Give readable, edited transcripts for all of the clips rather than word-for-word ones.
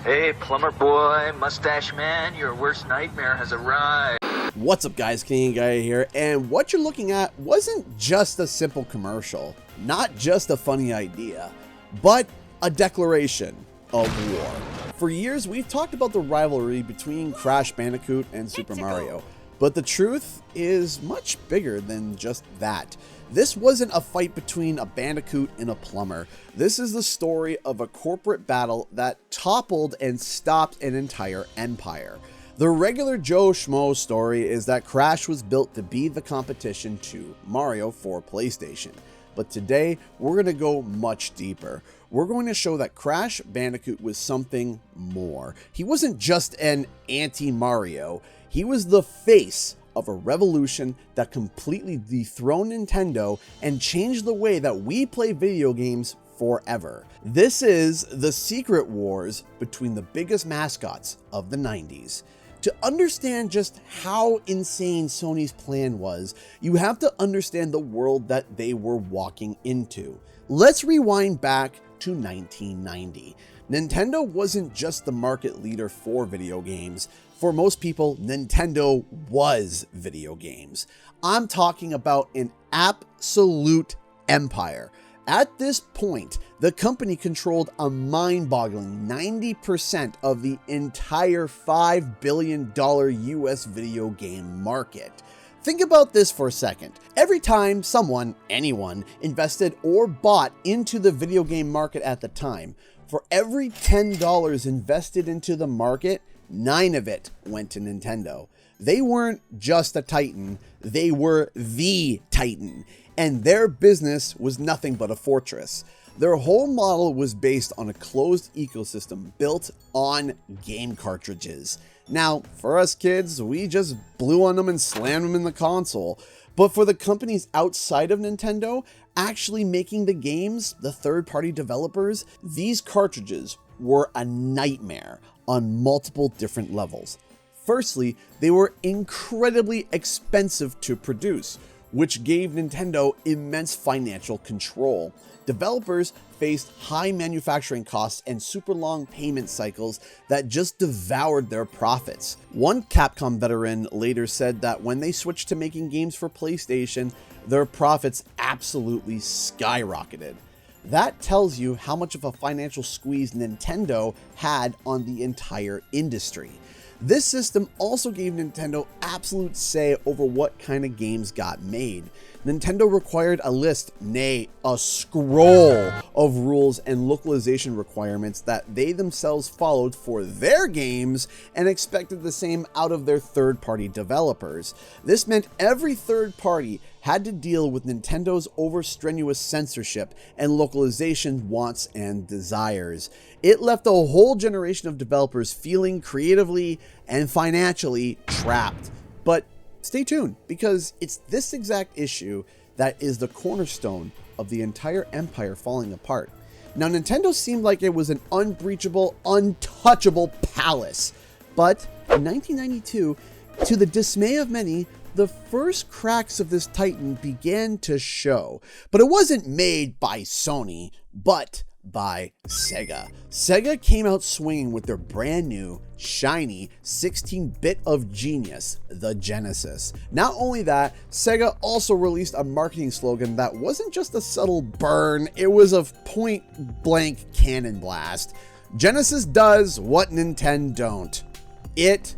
Hey, plumber boy, mustache man, your worst nightmare has arrived. What's up guys, Canadian Guy here, and what you're looking at wasn't just a simple commercial, not just a funny idea, but a declaration of war. For years, we've talked about the rivalry between Crash Bandicoot and Super Mario, but the truth is much bigger than just that. This wasn't a fight between a Bandicoot and a plumber. This is the story of a corporate battle that toppled and stopped an entire empire. The regular Joe Schmo story is that Crash was built to be the competition to Mario for PlayStation. But today, we're going to go much deeper. We're going to show that Crash Bandicoot was something more. He wasn't just an anti-Mario. He was the face of a revolution that completely dethroned Nintendo and changed the way that we play video games forever. This is the secret wars between the biggest mascots of the 90s. To understand just how insane Sony's plan was, you have to understand the world that they were walking into. Let's rewind back to 1990. Nintendo wasn't just the market leader for video games. For most people, Nintendo was video games. I'm talking about an absolute empire. At this point, the company controlled a mind-boggling 90% of the entire $5 billion US video game market. Think about this for a second. Every time anyone, invested or bought into the video game market at the time, for every $10 invested into the market, 9 of it went to Nintendo. They weren't just a titan, they were the titan, and their business was nothing but a fortress. Their whole model was based on a closed ecosystem built on game cartridges. Now, for us kids, we just blew on them and slammed them in the console. But for the companies outside of Nintendo, actually making the games, the third-party developers, these cartridges were a nightmare on multiple different levels. Firstly, they were incredibly expensive to produce, which gave Nintendo immense financial control. Developers faced high manufacturing costs and super long payment cycles that just devoured their profits. One Capcom veteran later said that when they switched to making games for PlayStation, their profits absolutely skyrocketed. That tells you how much of a financial squeeze Nintendo had on the entire industry. This system also gave Nintendo absolute say over what kind of games got made. Nintendo required a list, nay, a scroll of rules and localization requirements that they themselves followed for their games and expected the same out of their third-party developers. This meant every third party had to deal with Nintendo's overstrenuous censorship and localization wants and desires. It left a whole generation of developers feeling creatively and financially trapped. But stay tuned, because it's this exact issue that is the cornerstone of the entire empire falling apart. Now, Nintendo seemed like it was an unbreachable, untouchable palace. But in 1992, to the dismay of many, the first cracks of this titan began to show. But it wasn't made by Sony, but by Sega. Sega came out swinging with their brand new, shiny 16-bit of genius, the Genesis. Not only that, Sega also released a marketing slogan that wasn't just a subtle burn, it was a point-blank cannon blast. Genesis does what Nintendo don't. It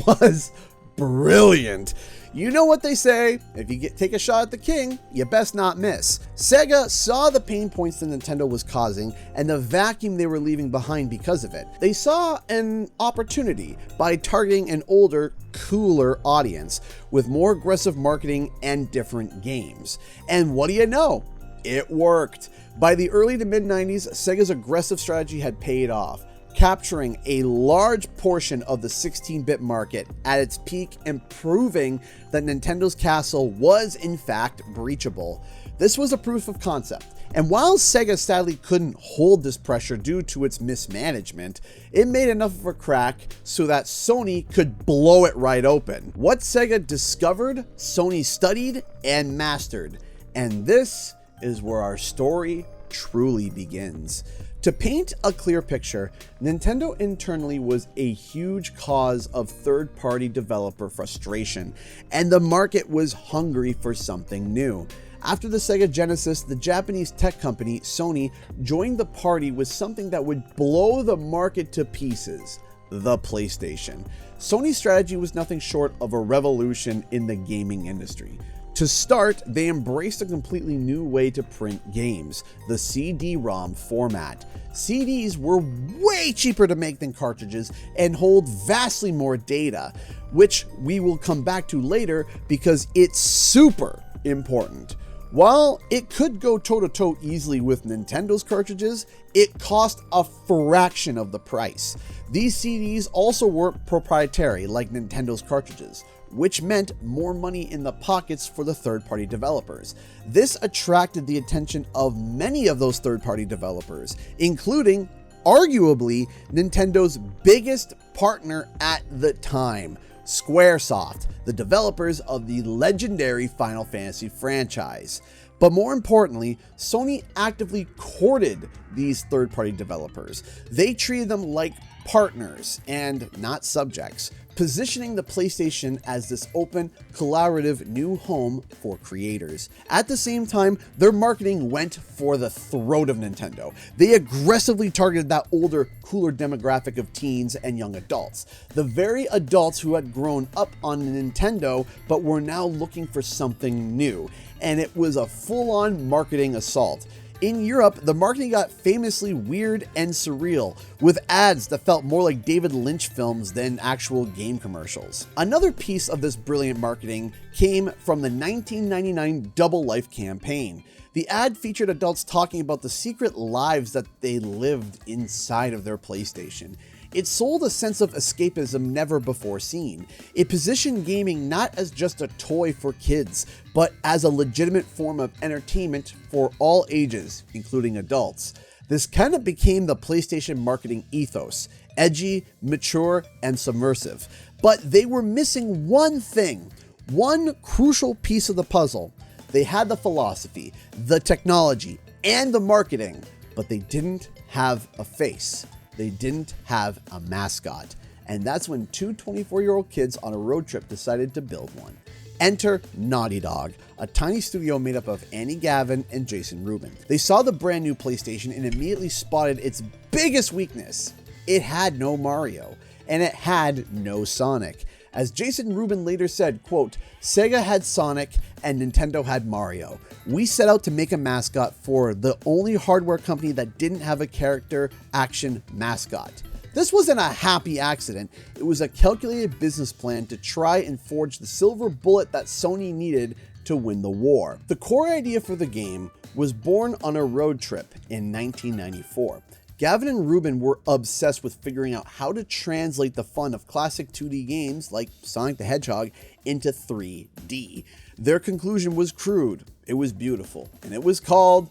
was brilliant. You know what they say, if you take a shot at the king, you best not miss. Sega saw the pain points that Nintendo was causing and the vacuum they were leaving behind because of it. They saw an opportunity by targeting an older, cooler audience with more aggressive marketing and different games. And what do you know? It worked. By the early to mid-90s, Sega's aggressive strategy had paid off, capturing a large portion of the 16-bit market at its peak and proving that Nintendo's castle was in fact breachable. This was a proof of concept, and while Sega sadly couldn't hold this pressure due to its mismanagement, it made enough of a crack so that Sony could blow it right open. What Sega discovered, Sony studied and mastered, and this is where our story truly begins. To To paint a clear picture, Nintendo internally was a huge cause of third-party developer frustration, and the market was hungry for something new. After the Sega Genesis, the Japanese tech company Sony joined the party with something that would blow the market to pieces: the PlayStation. Sony's strategy was nothing short of a revolution in the gaming industry. To start, they embraced a completely new way to print games: the CD-ROM format. CDs were way cheaper to make than cartridges and hold vastly more data, which we will come back to later because it's super important. While it could go toe-to-toe easily with Nintendo's cartridges, it cost a fraction of the price. These CDs also weren't proprietary like Nintendo's cartridges, which meant more money in the pockets for the third-party developers. This attracted the attention of many of those third-party developers, including, arguably, Nintendo's biggest partner at the time, Squaresoft, the developers of the legendary Final Fantasy franchise. But more importantly, Sony actively courted these third-party developers. They treated them like partners and not subjects, positioning the PlayStation as this open, collaborative new home for creators. At the same time, their marketing went for the throat of Nintendo. They aggressively targeted that older, cooler demographic of teens and young adults. The very adults who had grown up on Nintendo but were now looking for something new. And it was a full-on marketing assault. In Europe, the marketing got famously weird and surreal, with ads that felt more like David Lynch films than actual game commercials. Another piece of this brilliant marketing came from the 1999 Double Life campaign. The ad featured adults talking about the secret lives that they lived inside of their PlayStation. It sold a sense of escapism never before seen. It positioned gaming not as just a toy for kids, but as a legitimate form of entertainment for all ages, including adults. This kind of became the PlayStation marketing ethos: edgy, mature, and subversive. But they were missing one thing, one crucial piece of the puzzle. They had the philosophy, the technology, and the marketing, but they didn't have a face. They didn't have a mascot. And that's when two 24-year-old kids on a road trip decided to build one. Enter Naughty Dog, a tiny studio made up of Annie Gavin and Jason Rubin. They saw the brand new PlayStation and immediately spotted its biggest weakness. It had no Mario, and it had no Sonic. As Jason Rubin later said, quote, "Sega had Sonic and Nintendo had Mario. We set out to make a mascot for the only hardware company that didn't have a character action mascot." This wasn't a happy accident. It was a calculated business plan to try and forge the silver bullet that Sony needed to win the war. The core idea for the game was born on a road trip in 1994. Gavin and Rubin were obsessed with figuring out how to translate the fun of classic 2D games like Sonic the Hedgehog into 3D. Their conclusion was crude, it was beautiful, and it was called,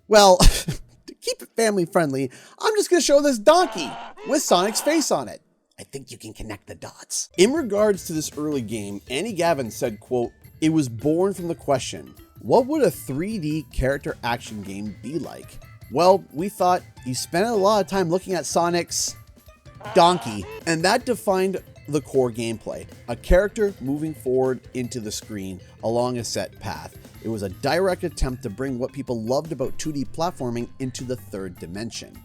well, to keep it family friendly, I'm just going to show this donkey with Sonic's face on it. I think you can connect the dots. In regards to this early game, Annie Gavin said, quote, "It was born from the question, what would a 3D character action game be like? Well, we thought you spent a lot of time looking at Sonic's donkey, and that defined the core gameplay, a character moving forward into the screen along a set path. It was a direct attempt to bring what people loved about 2D platforming into the third dimension.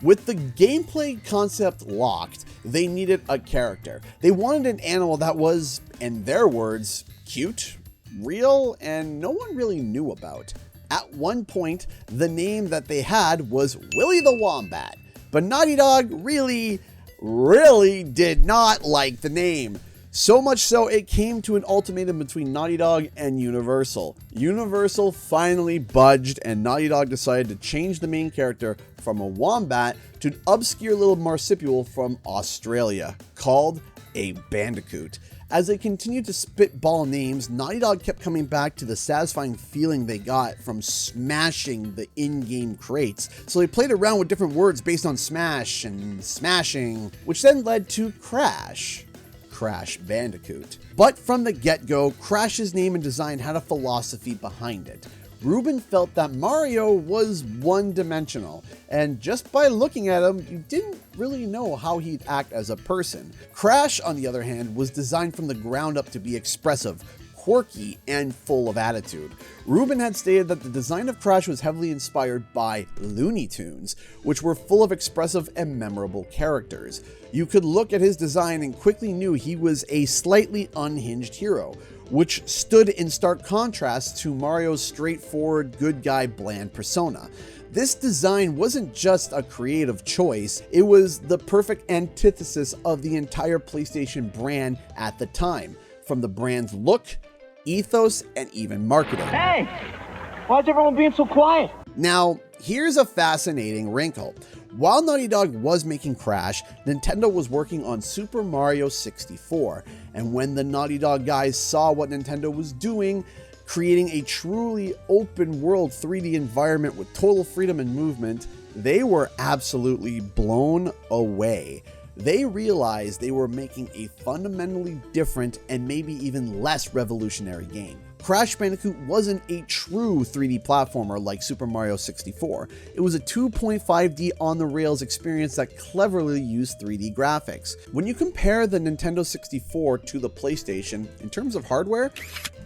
With the gameplay concept locked, they needed a character. They wanted an animal that was, in their words, cute, real, and no one really knew about. At one point, the name that they had was Willy the Wombat, but Naughty Dog really did not like the name. So much so, it came to an ultimatum between Naughty Dog and Universal. Universal finally budged, and Naughty Dog decided to change the main character from a wombat to an obscure little marsupial from Australia called a Bandicoot. As they continued to spitball names, Naughty Dog kept coming back to the satisfying feeling they got from smashing the in-game crates. So they played around with different words based on smash and smashing, which then led to Crash Bandicoot. But from the get-go, Crash's name and design had a philosophy behind it. Ruben felt that Mario was one-dimensional, and just by looking at him, you didn't really know how he'd act as a person. Crash, on the other hand, was designed from the ground up to be expressive, quirky, and full of attitude. Ruben had stated that the design of Crash was heavily inspired by Looney Tunes, which were full of expressive and memorable characters. You could look at his design and quickly knew he was a slightly unhinged hero, which stood in stark contrast to Mario's straightforward, good guy, bland persona. This design wasn't just a creative choice, it was the perfect antithesis of the entire PlayStation brand at the time, from the brand's look, ethos, and even marketing. Hey! Why's everyone being so quiet? Now, here's a fascinating wrinkle. While Naughty Dog was making Crash, Nintendo was working on Super Mario 64, and when the Naughty Dog guys saw what Nintendo was doing, creating a truly open world 3D environment with total freedom and movement, they were absolutely blown away. They realized they were making a fundamentally different and maybe even less revolutionary game. Crash Bandicoot wasn't a true 3D platformer like Super Mario 64. It was a 2.5D on-the-rails experience that cleverly used 3D graphics. When you compare the Nintendo 64 to the PlayStation, in terms of hardware,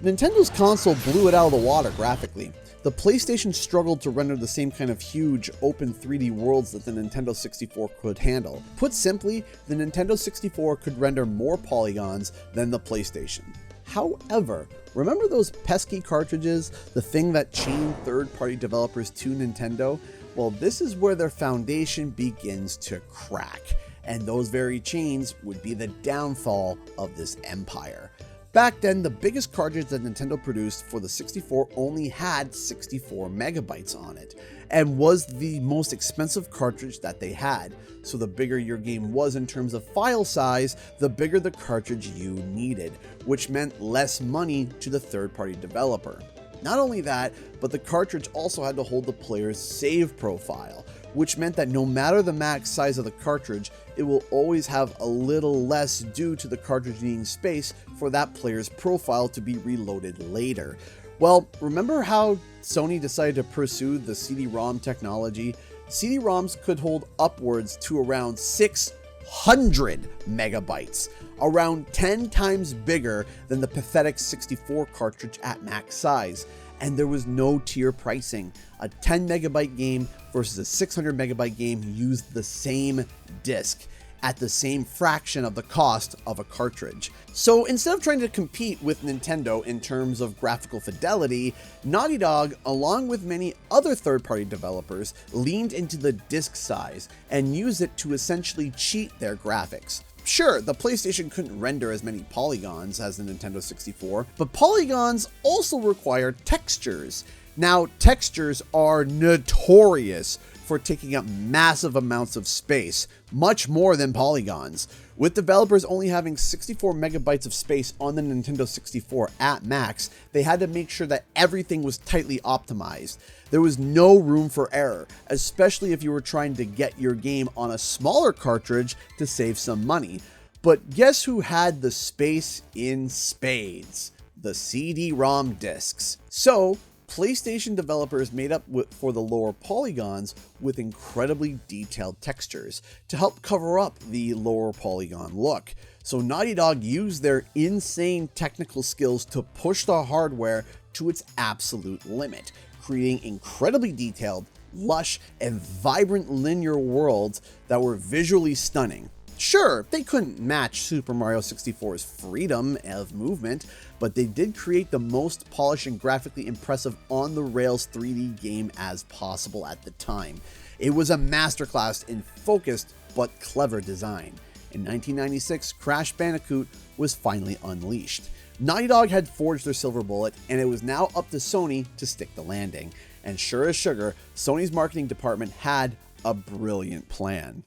Nintendo's console blew it out of the water graphically. The PlayStation struggled to render the same kind of huge, open 3D worlds that the Nintendo 64 could handle. Put simply, the Nintendo 64 could render more polygons than the PlayStation. However, remember those pesky cartridges, the thing that chained third-party developers to Nintendo? Well, this is where their foundation begins to crack, and those very chains would be the downfall of this empire. Back then, the biggest cartridge that Nintendo produced for the 64 only had 64 megabytes on it, and was the most expensive cartridge that they had. So the bigger your game was in terms of file size, the bigger the cartridge you needed, which meant less money to the third-party developer. Not only that, but the cartridge also had to hold the player's save profile, which meant that no matter the max size of the cartridge, it will always have a little less due to the cartridge needing space for that player's profile to be reloaded later. Well, remember how Sony decided to pursue the CD-ROM technology? CD-ROMs could hold upwards to around 600 megabytes, around 10 times bigger than the pathetic 64 cartridge at max size. And there was no tier pricing. A 10 megabyte game versus a 600 megabyte game used the same disc at the same fraction of the cost of a cartridge. So instead of trying to compete with Nintendo in terms of graphical fidelity, Naughty Dog, along with many other third-party developers, leaned into the disc size and used it to essentially cheat their graphics. Sure, the PlayStation couldn't render as many polygons as the Nintendo 64, but polygons also require textures. Now, textures are notorious for taking up massive amounts of space, much more than polygons. With developers only having 64 megabytes of space on the Nintendo 64 at max, they had to make sure that everything was tightly optimized. There was no room for error, especially if you were trying to get your game on a smaller cartridge to save some money. But guess who had the space in spades? The CD-ROM discs. So, PlayStation developers made up for the lower polygons with incredibly detailed textures to help cover up the lower polygon look. So Naughty Dog used their insane technical skills to push the hardware to its absolute limit, creating incredibly detailed, lush, and vibrant linear worlds that were visually stunning. Sure, they couldn't match Super Mario 64's freedom of movement, but they did create the most polished and graphically impressive on-the-rails 3D game as possible at the time. It was a masterclass in focused but clever design. In 1996, Crash Bandicoot was finally unleashed. Naughty Dog had forged their silver bullet, and it was now up to Sony to stick the landing. And sure as sugar, Sony's marketing department had a brilliant plan.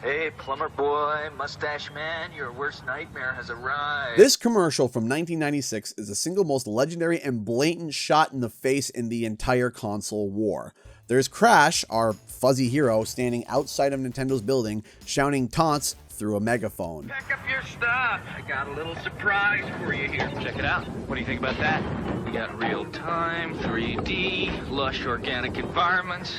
Hey, plumber boy, mustache man, your worst nightmare has arrived. This commercial from 1996 is the single most legendary and blatant shot in the face in the entire console war. There's Crash, our fuzzy hero standing outside of Nintendo's building, shouting taunts through a megaphone. Pack up your stuff. I got a little surprise for you here. Check it out. What do you think about that? We got real-time, 3D, lush organic environments.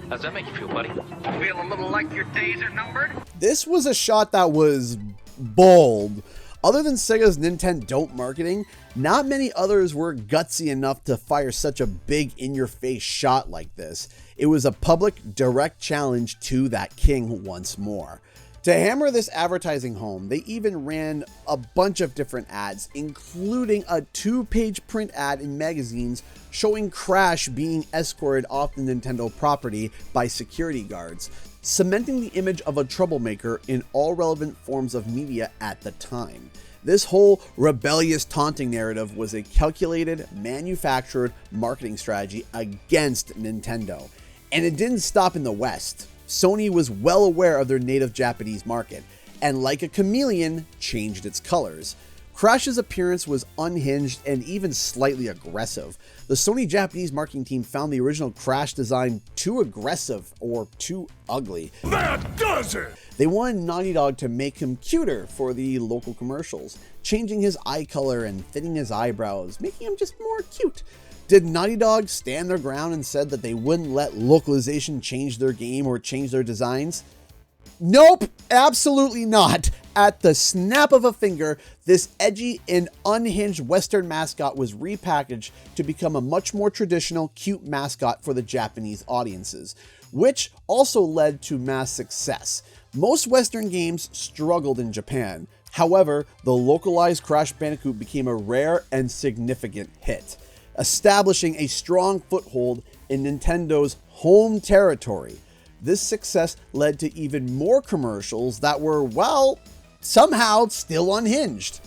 How's that make you feel, buddy? Feel a little like your days are numbered? This was a shot that was bold. Other than Sega's Nintendo marketing, not many others were gutsy enough to fire such a big in-your-face shot like this. It was a public, direct challenge to that king once more. To hammer this advertising home, they even ran a bunch of different ads, including a 2-page print ad in magazines showing Crash being escorted off the Nintendo property by security guards, cementing the image of a troublemaker in all relevant forms of media at the time. This whole rebellious taunting narrative was a calculated, manufactured marketing strategy against Nintendo. And it didn't stop in the West. Sony was well aware of their native Japanese market, and like a chameleon, changed its colors. Crash's appearance was unhinged and even slightly aggressive. The Sony Japanese marketing team found the original Crash design too aggressive or too ugly. That does it! They wanted Naughty Dog to make him cuter for the local commercials, changing his eye color and thinning his eyebrows, making him just more cute. Did Naughty Dog stand their ground and said that they wouldn't let localization change their game or change their designs? Nope, absolutely not. At the snap of a finger, this edgy and unhinged Western mascot was repackaged to become a much more traditional, cute mascot for the Japanese audiences, which also led to mass success. Most Western games struggled in Japan. However, the localized Crash Bandicoot became a rare and significant hit, establishing a strong foothold in Nintendo's home territory. This success led to even more commercials that were, well, somehow still unhinged.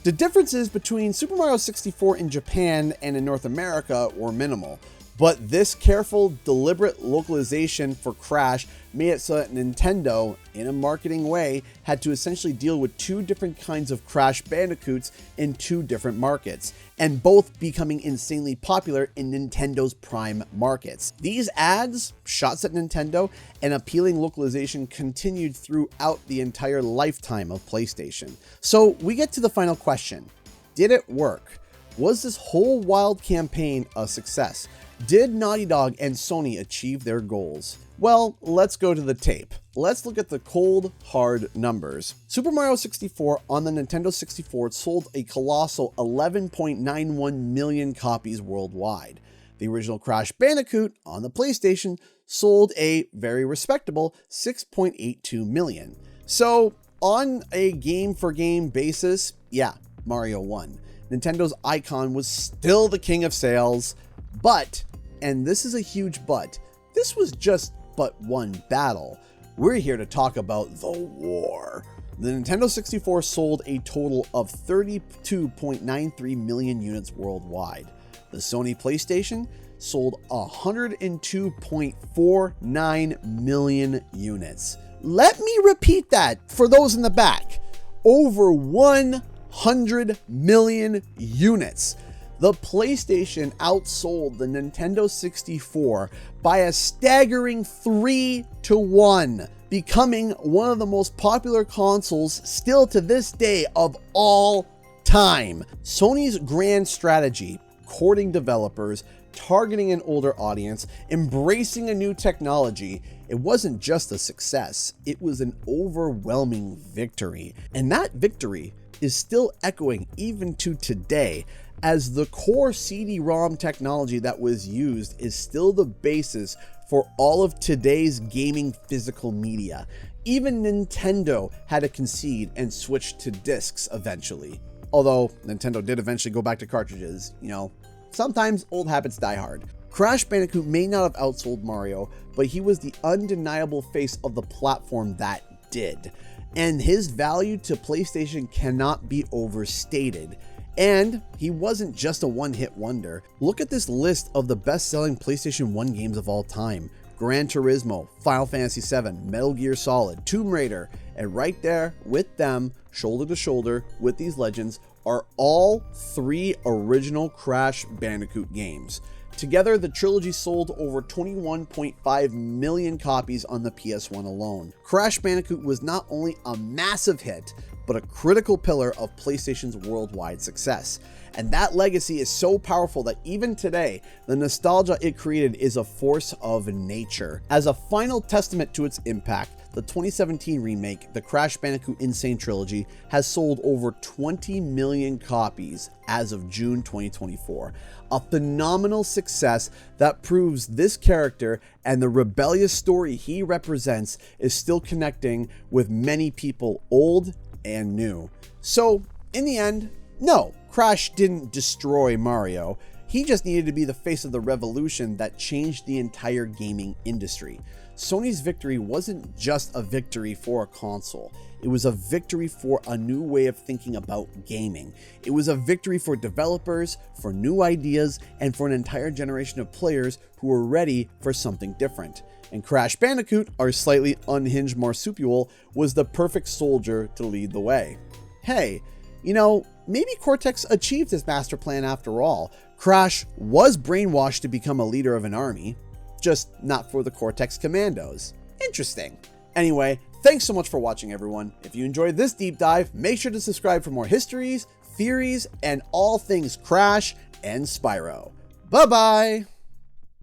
The differences between Super Mario 64 in Japan and in North America were minimal, but this careful, deliberate localization for Crash made it so that Nintendo, in a marketing way, had to essentially deal with two different kinds of Crash Bandicoots in two different markets, and both becoming insanely popular in Nintendo's prime markets. These ads, shots at Nintendo, and appealing localization continued throughout the entire lifetime of PlayStation. So we get to the final question. Did it work? Was this whole wild campaign a success? Did Naughty Dog and Sony achieve their goals? Well, let's go to the tape. Let's look at the cold, hard numbers. Super Mario 64 on the Nintendo 64 sold a colossal 11.91 million copies worldwide. The original Crash Bandicoot on the PlayStation sold a very respectable 6.82 million. So, on a game-for-game basis, yeah, Mario won. Nintendo's icon was still the king of sales, but, and this is a huge but, this was just but one battle. We're here to talk about the war. The Nintendo 64 sold a total of 32.93 million units worldwide. The Sony PlayStation sold 102.49 million units. Let me repeat that for those in the back. Over 100 million units. The PlayStation outsold the Nintendo 64 by a staggering 3-1, becoming one of the most popular consoles still to this day of all time. Sony's grand strategy, courting developers, targeting an older audience, embracing a new technology, it wasn't just a success, it was an overwhelming victory. And that victory is still echoing even to today, as the core CD-ROM technology that was used is still the basis for all of today's gaming physical media. Even Nintendo had to concede and switch to discs eventually. Although Nintendo did eventually go back to cartridges, you know, sometimes old habits die hard. Crash Bandicoot may not have outsold Mario, but he was the undeniable face of the platform that did. And his value to PlayStation cannot be overstated. And he wasn't just a one-hit wonder. Look at this list of the best-selling PlayStation 1 games of all time. Gran Turismo, Final Fantasy VII, Metal Gear Solid, Tomb Raider, and right there with them, shoulder to shoulder with these legends, are all 3 original Crash Bandicoot games. Together, the trilogy sold over 21.5 million copies on the PS1 alone. Crash Bandicoot was not only a massive hit, but a critical pillar of PlayStation's worldwide success. And that legacy is so powerful that even today, the nostalgia it created is a force of nature. As a final testament to its impact, the 2017 remake, the Crash Bandicoot Insane Trilogy, has sold over 20 million copies as of June 2024. A phenomenal success that proves this character and the rebellious story he represents is still connecting with many people, old and new. So, in the end, no, Crash didn't destroy Mario. He just needed to be the face of the revolution that changed the entire gaming industry. Sony's victory wasn't just a victory for a console. It was a victory for a new way of thinking about gaming. It was a victory for developers, for new ideas, and for an entire generation of players who were ready for something different. And Crash Bandicoot, our slightly unhinged marsupial, was the perfect soldier to lead the way. Hey, you know, maybe Cortex achieved his master plan after all. Crash was brainwashed to become a leader of an army, just not for the Cortex Commandos. Interesting. Anyway, thanks so much for watching, everyone. If you enjoyed this deep dive, make sure to subscribe for more histories, theories, and all things Crash and Spyro. Bye-bye!